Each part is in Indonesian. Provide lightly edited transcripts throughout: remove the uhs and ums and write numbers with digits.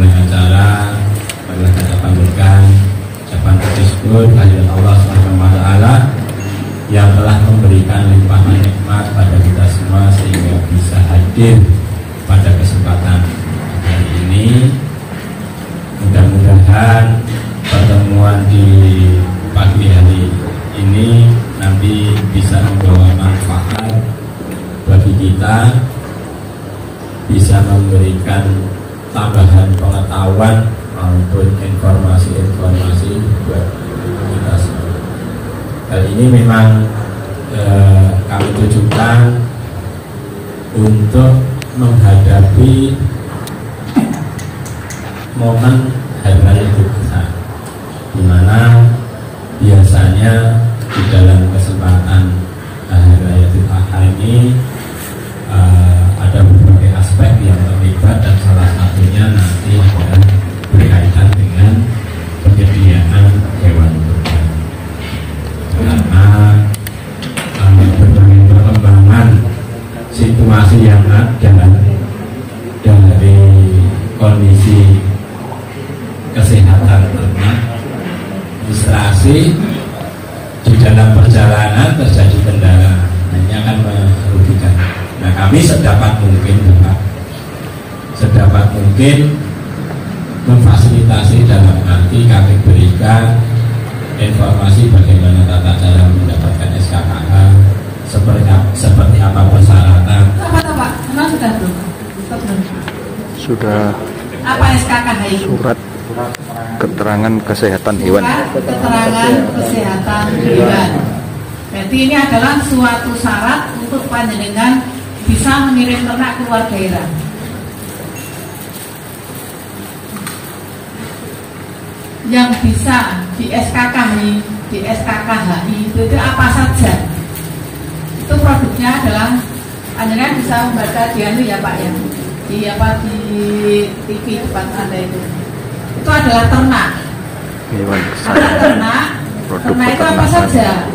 memulai acara, marilah kita panjatkan ucapan bersyukur kehadirat Allah SWT yang telah memberikan limpahan nikmat pada kita semua sehingga bisa hadir pada kesempatan hari ini. Mudah-mudahan pertemuan di pagi hari ini nanti bisa membawa manfaat bagi kita, bisa memberikan tambahan pengetahuan maupun informasi-informasi buat kita semua. Kali ini memang kami tujukan untuk menghadapi momen Hari Raya Idul Adha, di mana biasanya di dalam kesempatan Hari Raya Idul Adha ini ada berbagai aspek yang terlibat, dan salah satunya nanti adalah berkaitan dengan penyediaan hewan kurban. Karena berbagai perkembangan situasi yang ada dari kondisi kesehatan ternak, administrasi di dalam perjalanan terjadi kendala, ini akan merugikan. Nah, kami sedapat mungkin memfasilitasi dalam arti kami berikan informasi bagaimana tata cara mendapatkan SKKH, seperti apa persyaratan. Pak, memang sudah belum? Sudah. Apa SKKH itu? Surat keterangan kesehatan hewan. Keterangan kesehatan hewan. Berarti ini adalah suatu syarat untuk panjenengan bisa mengirim ternak keluar daerah. Yang bisa di SKKHI itu apa saja? Itu produknya adalah panjenengan bisa membaca di ya Pak ya, di TV depan Anda itu adalah ternak. Hewan ternak itu apa saja?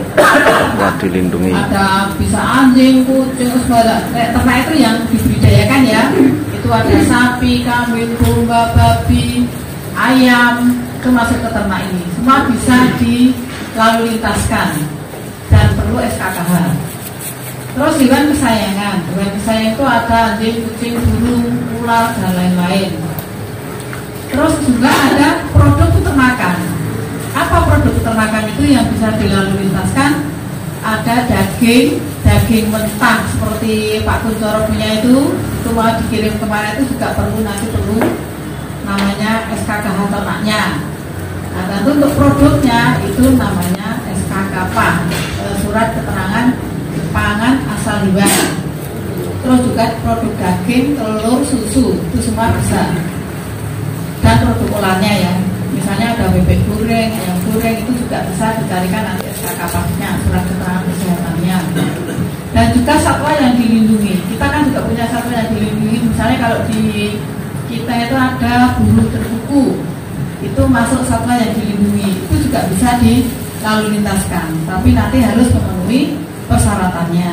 Wah, dilindungi. Ada bisa anjing, kucing, ternak itu yang dibudidayakan ya. Itu ada sapi, kambing, domba, babi, ayam, itu masuk ke ternak ini. Semua bisa dilalu lintaskan dan perlu SKKH. Terus hewan kesayangan. Hewan kesayangan itu ada anjing, kucing, burung, ular, dan lain-lain. Terus juga ada produk peternakan. Apa produk peternakan itu yang bisa dilalu lintaskan? Ada daging mentah seperti Pak Kuncoro punya itu mau dikirim kemana itu juga perlu namanya SKKH ternaknya. Nah, tentu untuk produknya itu namanya SKKPA, surat keterangan pangan asal hewan. Terus juga produk daging, telur, susu itu semua bisa. Dan produk olahannya ya, misalnya ada bebek goreng, ayam goreng, itu juga bisa dicarikan nanti SKKP-nya, surat keterangan kesehatannya. Dan juga satwa yang dilindungi, kita kan juga punya satwa yang dilindungi. Misalnya kalau di kita itu ada burung terkuku, itu masuk satwa yang dilindungi, itu juga bisa dilalu lintaskan, tapi nanti harus memenuhi persyaratannya.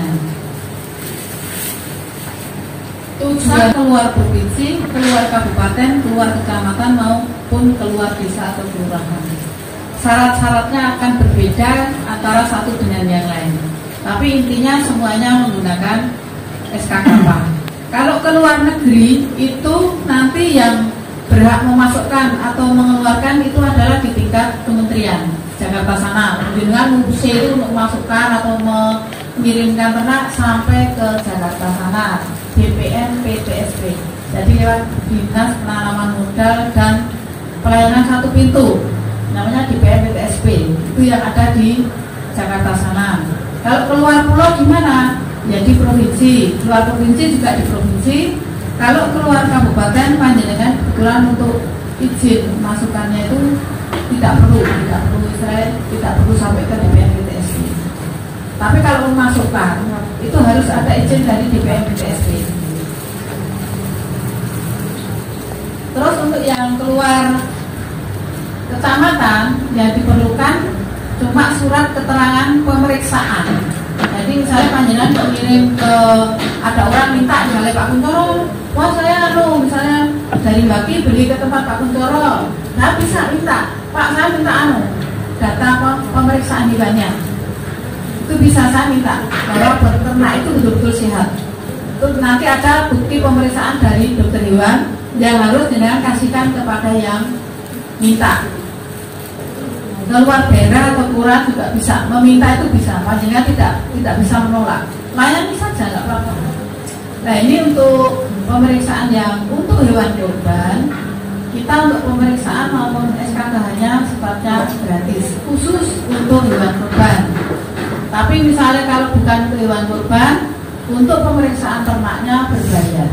Tujuan keluar provinsi, keluar kabupaten, keluar kecamatan maupun keluar desa atau kelurahan. Syarat-syaratnya akan berbeda antara satu dengan yang lain. Tapi intinya semuanya menggunakan SKKP. Kalau ke luar negeri itu nanti yang berhak memasukkan atau mengeluarkan itu adalah di tingkat kementerian Jakarta sana. Dengan UC itu untuk memasukkan atau mengirimkan ternak sampai ke Jakarta sana. BPN PTSP, jadi lewat Dinas Penanaman Modal dan Pelayanan Satu Pintu, namanya DPN PTSP, itu yang ada di Jakarta sana. Kalau keluar pulau gimana? Ya di provinsi, keluar provinsi juga di provinsi. Kalau keluar kabupaten panjenengan kebetulan untuk izin masukannya itu tidak perlu sampai ke DPN PTSP. Tapi kalau memasukkan itu harus ada izin dari DPM PTSP. Terus untuk yang keluar kecamatan yang diperlukan cuma surat keterangan pemeriksaan. Jadi misalnya panjenengan mengirim ke, ada orang minta misalnya Pak Kuntoro, wah saya misalnya dari Baki beli ke tempat Pak Kuntoro, nah bisa minta, Pak saya minta data pemeriksaan hewannya, itu bisa saya minta bahwa ternak itu betul-betul sehat. Itu nanti ada bukti pemeriksaan dari dokter hewan yang harus jenengan kasihkan kepada yang minta. Keluar daerah atau kurang juga bisa, meminta itu bisa, panjenengan tidak bisa menolak, layani saja nggak apa-apa. Nah ini untuk pemeriksaan yang untuk hewan kurban, kita untuk pemeriksaan maupun SKKH-nya sifatnya gratis, khusus untuk hewan kurban. Tapi misalnya kalau bukan untuk hewan kurban, untuk pemeriksaan ternaknya berbayar,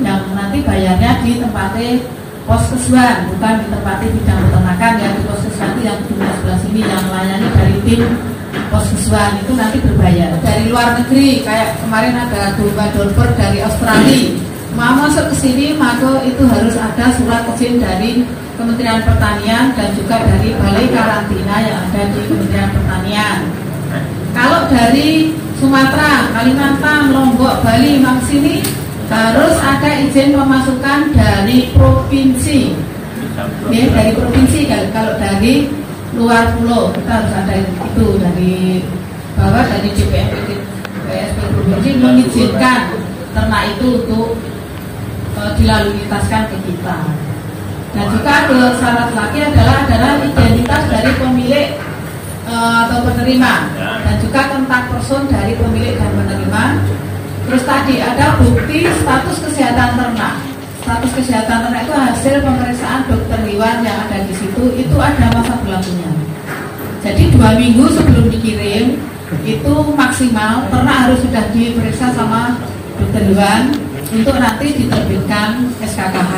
yang nanti bayarnya di tempatnya Poskeswan, bukan di tempatnya bidang peternakan ya. Di Poskeswan itu yang di sebelah sini yang melayani dari tim Poskeswan itu nanti berbayar. Dari luar negeri kayak kemarin ada domba Dorper dari Australia mau masuk ke sini, maka itu harus ada surat izin dari Kementerian Pertanian dan juga dari Balai Karantina yang ada di Kementerian Pertanian. Kalau dari Sumatera, Kalimantan, Lombok, Bali mau ke sini harus ada izin pemasukan dari provinsi. Ya, dari provinsi. Kalau dari luar pulau kita harus ada itu dari bawah, dari PSP provinsi mengizinkan ternak itu untuk dilalu lintaskan ke kita. Dan juga ada syarat lagi adalah identitas dari pemilik atau penerima, dan juga kontak person dari pemilik dan penerima. Terus tadi ada bukti status kesehatan ternak. Status kesehatan ternak itu hasil pemeriksaan dokter hewan yang ada di situ, itu ada masa berlakunya. Jadi 2 minggu sebelum dikirim itu maksimal ternak harus sudah diperiksa sama dokter hewan untuk nanti diterbitkan SKKH.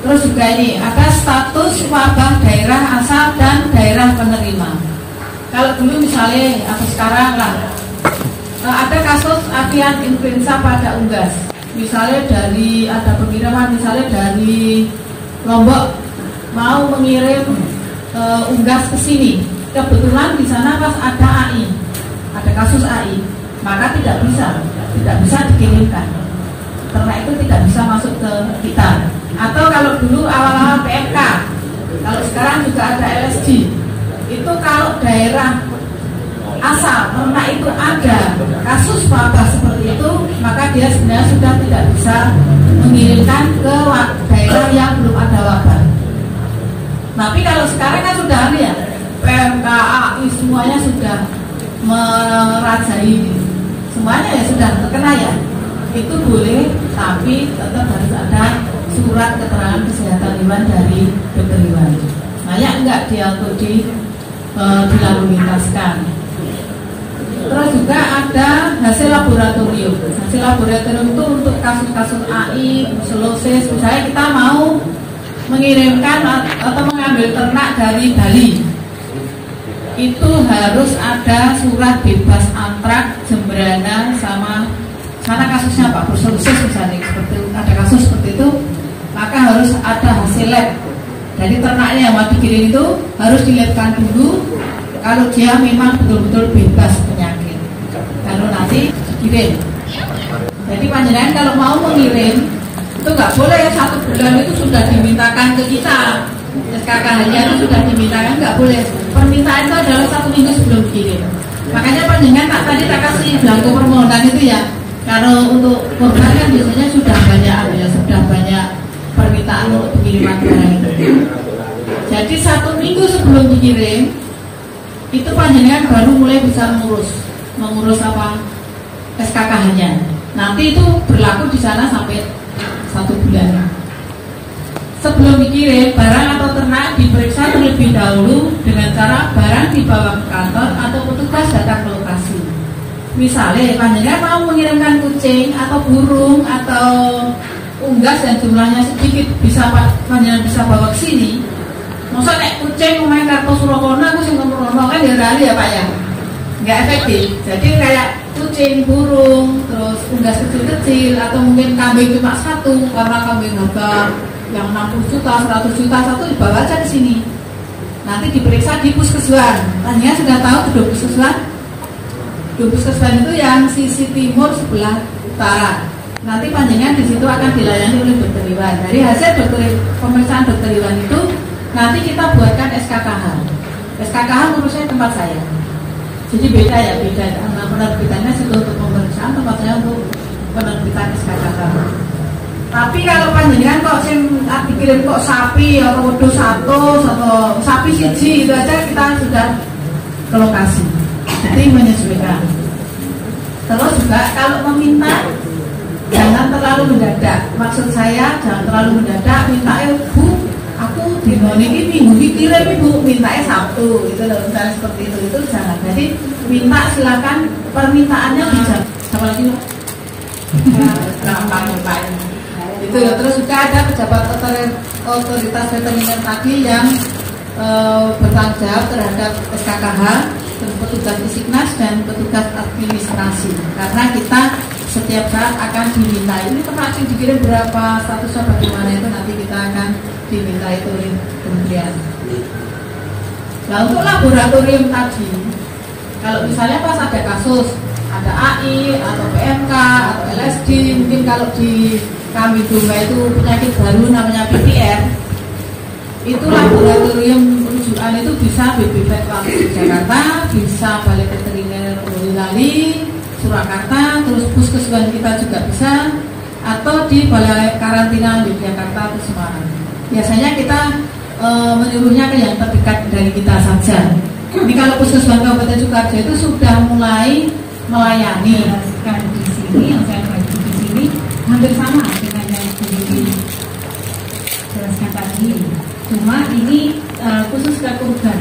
Terus juga ini ada status wabah daerah asal dan daerah penerima. Kalau dulu misalnya atau sekarang lah ada kasus avian influenza pada unggas. Misalnya dari ada pengiriman misalnya dari Lombok mau mengirim unggas ke sini. Kebetulan di sana pas ada AI, ada kasus AI, maka tidak bisa dikirimkan. Ternak itu tidak bisa masuk ke kita. Atau kalau dulu awal-awal PMK, kalau sekarang juga ada LSD, itu kalau daerah asal ternak itu ada kasus wabah seperti itu, maka dia sebenarnya sudah tidak bisa mengirimkan ke daerah yang belum ada wabah. Tapi kalau sekarang kan sudah ada ya, PMK, AI semuanya sudah merajai, semuanya ya sudah terkena ya. Itu boleh, tapi tetap harus ada surat keterangan kesehatan hewan dari dokter hewan. Layak enggak dia untuk dilalu lintaskan. Terus juga ada hasil laboratorium. Hasil laboratorium itu untuk kasus-kasus AI, brucellosis. Misalnya kita mau mengirimkan atau mengambil ternak dari Bali, itu harus ada surat bebas antrak, jembrana, sama sana kasusnya Pak brucellosis misalnya, seperti ada kasus seperti itu, maka harus ada hasil lab. Jadi ternaknya yang mau dikirim itu harus dilabkan dulu kalau dia memang betul-betul bebas penyakit, kalau nanti dikirim. Jadi panjenengan kalau mau mengirim itu nggak boleh 1 bulan itu sudah dimintakan ke kita, SKKH-nya itu sudah dimintakan, nggak boleh. Permintaan itu adalah 1 minggu sebelum dikirim. Makanya panjenengan tadi tak kasih belangko permohonan itu ya. Kalau untuk korban kan biasanya sudah banyak permintaan untuk pengiriman barang itu. Jadi 1 minggu sebelum dikirim itu panjenengan baru mulai bisa mengurus apa SKKH-nya. Nanti itu berlaku di sana sampai 1 bulan. Sebelum dikirim, barang atau ternak diperiksa terlebih dahulu dengan cara barang dibawa ke kantor atau petugas datang ke lokasi. Misalnya panjenengan mau mengirimkan kucing atau burung atau unggas dan jumlahnya sedikit, bisa panjenengan bisa bawa ke sini. Masa nek kucing main kartu Surakono, aku sing ngomong kan ya Pak ya, nggak efektif. Jadi kayak kucing, burung, terus unggas kecil-kecil atau mungkin kambing cuma 1 karena kambing harga yang 60 juta, 100 juta satu dibawa aja ke sini. Nanti diperiksa di puskeswan. Panjenengan sudah tahu gedung puskeswan? Puskesmas itu yang sisi timur sebelah utara. Nanti panjenengan di situ akan dilayani oleh dokter Iwan. Dari hasil pemeriksaan dokter Iwan itu nanti kita buatkan SKKH. SKKH menurut saya tempat saya. Jadi beda ya, beda. Karena penerbitannya situ untuk pemeriksaan, tempat saya untuk penerbitan SKKH. Tapi kalau panjenengan kok dikirim kok sapi atau wedhus 100 atau sapi siji itu aja kita sudah ke lokasi. Jadi menyesuaikan. Terus juga kalau meminta jangan terlalu mendadak. Maksud saya jangan terlalu mendadak. Minta Bu, aku di ini minggu dikirim Ibu, mintanya Sabtu gitu loh. Misalnya seperti itu jangan. Jadi minta silakan permintaannya bisa. Apa lagi Pak? Itu ya. Terus juga ada pejabat otoritas veteriner tadi yang bertanggung jawab terhadap SKKH, petugas Isiknas dan petugas administrasi. Karena kita setiap saat akan diminta ini vaksin dikirim berapa, statusnya bagaimana itu nanti kita akan diminta itu oleh kementerian. Nah untuk laboratorium tadi, kalau misalnya pas ada kasus, ada AI atau PMK atau LSD, mungkin kalau di kami Dunga itu penyakit baru namanya PPR, itu laboratorium rujukan itu bisa BPPT di Jakarta, bisa Balai Veteriner Boyolali, Surakarta, terus puskesmas kita juga bisa, atau di Balai Karantina Yogyakarta atau Semarang. Biasanya kita menyuruhnya ke yang terdekat dari kita saja. Ini kalau puskesmas Kabupaten Sukoharjo itu sudah mulai melayani. Kan di sini yang saya bagi di sini hampir sama dengan yang jelaskan tadi. Cuma ini khusus ke kurban.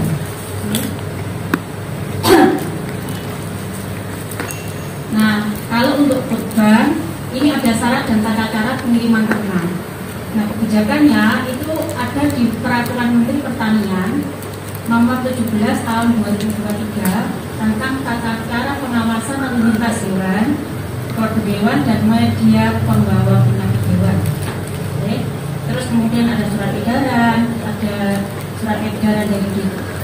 Nah, kalau untuk kurban ini ada syarat dan tata cara pengiriman ternak. Nah, kebijakannya itu ada di Peraturan Menteri Pertanian Nomor 17 Tahun 2023 tentang tata cara pengawasan lalu lintas hewan, produk hewan dan media pembawa penyakit hewan. Oke. Terus kemudian ada surat edaran, ada surat edaran dari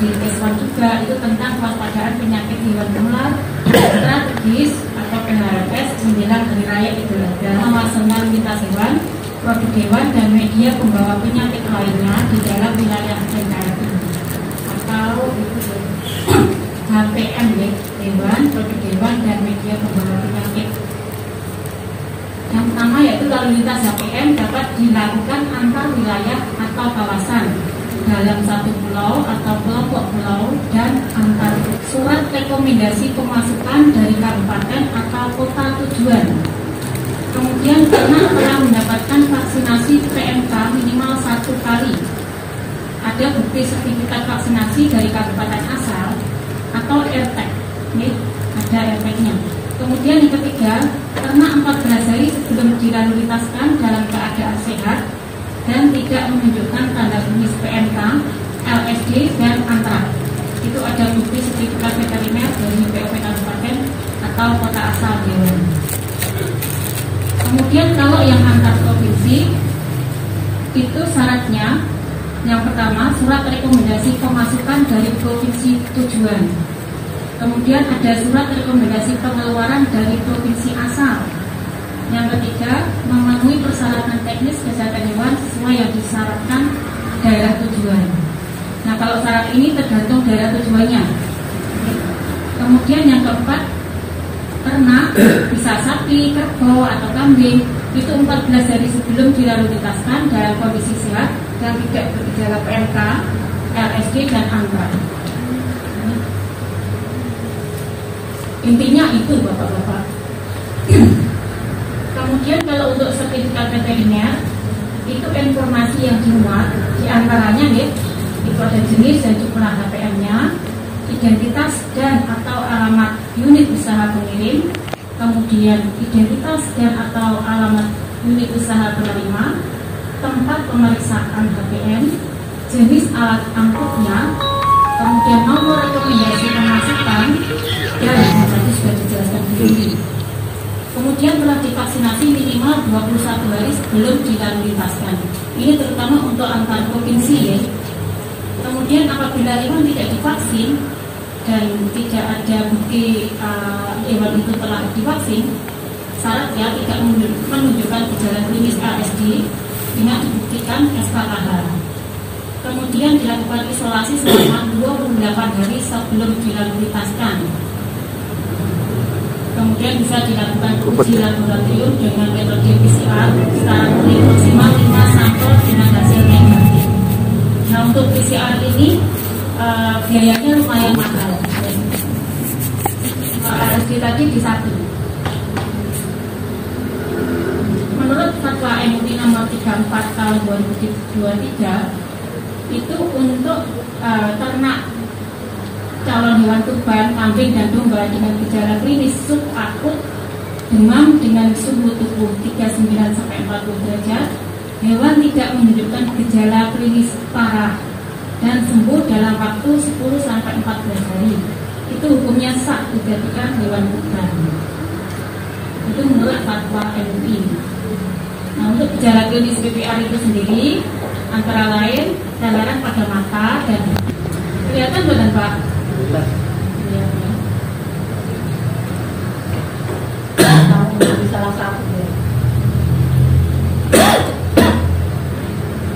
Dinkeswan juga itu tentang kewaspadaan penyakit hewan menular strategis atau PHRS menjelang Hari Raya Idul Adha, pengawasan lalu lintas hewan, produk hewan dan media pembawa penyakit lainnya di dalam wilayah NKRI atau itu HPM hewan, produk hewan dan media pembawa penyakit. Yang pertama yaitu lalu lintas HPM dapat dilakukan antar wilayah atau kawasan dalam satu pulau atau kelompok pulau dan antar surat rekomendasi pemasukan dari kabupaten atau kota tujuan. Kemudian ternak telah mendapatkan vaksinasi PMK minimal 1 kali. Ada bukti sertifikat vaksinasi dari kabupaten asal atau RTEK. Nih, ada RTEK-nya. Kemudian yang ketiga, ternak 14 hari sebelum dilalulitaskan dalam keadaan sehat dan tidak menunjukkan tanda klinis PMK, LSD dan antrak. Itu ada bukti sertifikat veteriner dari POP kabupaten atau kota asal hewan. Kemudian kalau yang antar provinsi itu syaratnya yang pertama surat rekomendasi pemasukan dari provinsi tujuan. Kemudian ada surat rekomendasi pengeluaran dari provinsi asal. Yang ketiga memenuhi persyaratan teknis kesehatan hewan sesuai yang disyaratkan daerah tujuan. Nah kalau syarat ini tergantung daerah tujuannya. Kemudian yang keempat, ternak bisa sapi, kerbau atau kambing itu 14 hari sebelum dilalulitaskan dalam kondisi sehat dan tidak bergejala PMK, LSD dan antrak. Intinya itu bapak-bapak. Kemudian kalau untuk sertifikat veteriner itu informasi yang dimuat diantaranya itu ada jenis dan jumlah HPM-nya, identitas dan atau alamat unit usaha pengirim, kemudian identitas dan atau alamat unit usaha penerima, tempat pemeriksaan HPM, jenis alat angkutnya, kemudian nomor rekomendasi pemasukan dan tadi sudah dijelaskan di sini. Kemudian telah divaksinasi minimal 21 hari sebelum dilalulitaskan. Ini terutama untuk antar provinsi ya. Kemudian apabila hewan tidak divaksin, dan tidak ada bukti hewan itu telah divaksin, syaratnya tidak menunjukkan gejala klinis ASD dengan dibuktikan SKKH. Kemudian dilakukan isolasi selama 28 hari sebelum dilakukan. Kemudian bisa dilakukan uji laboratorium dengan metode PCR secara rutin maksimal 5 sampel dengan hasil negatif. Nah, untuk PCR ini biayanya lumayan mahal. ASD tadi di 1. Menurut Fatwa MUI nomor 34 tahun 2023, itu untuk ternak calon hewan kurban, kambing dan domba dengan gejala klinis subakut, demam dengan suhu tubuh 39 sampai 40 derajat, hewan tidak menunjukkan gejala klinis parah dan sembuh dalam waktu 10 sampai 14 hari. Itu hukumnya sah dijadikan hewan kurban. Itu menurut Fatwa MUI. Nah, untuk gejala klinis PPR itu sendiri antara lain cairan pada mata dan kelihatan bukan Pak? Iya. Salah satu ya.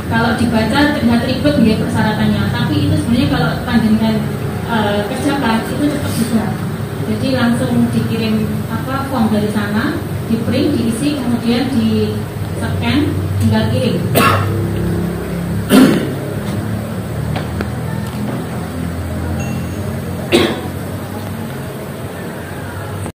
Kalau dibaca terlihat ribet ya persyaratannya, tapi itu sebenarnya kalau panjenengan kerjakan itu cepat juga. Jadi langsung dikirim form dari sana, di print, diisi, kemudian di scan, tinggal kirim.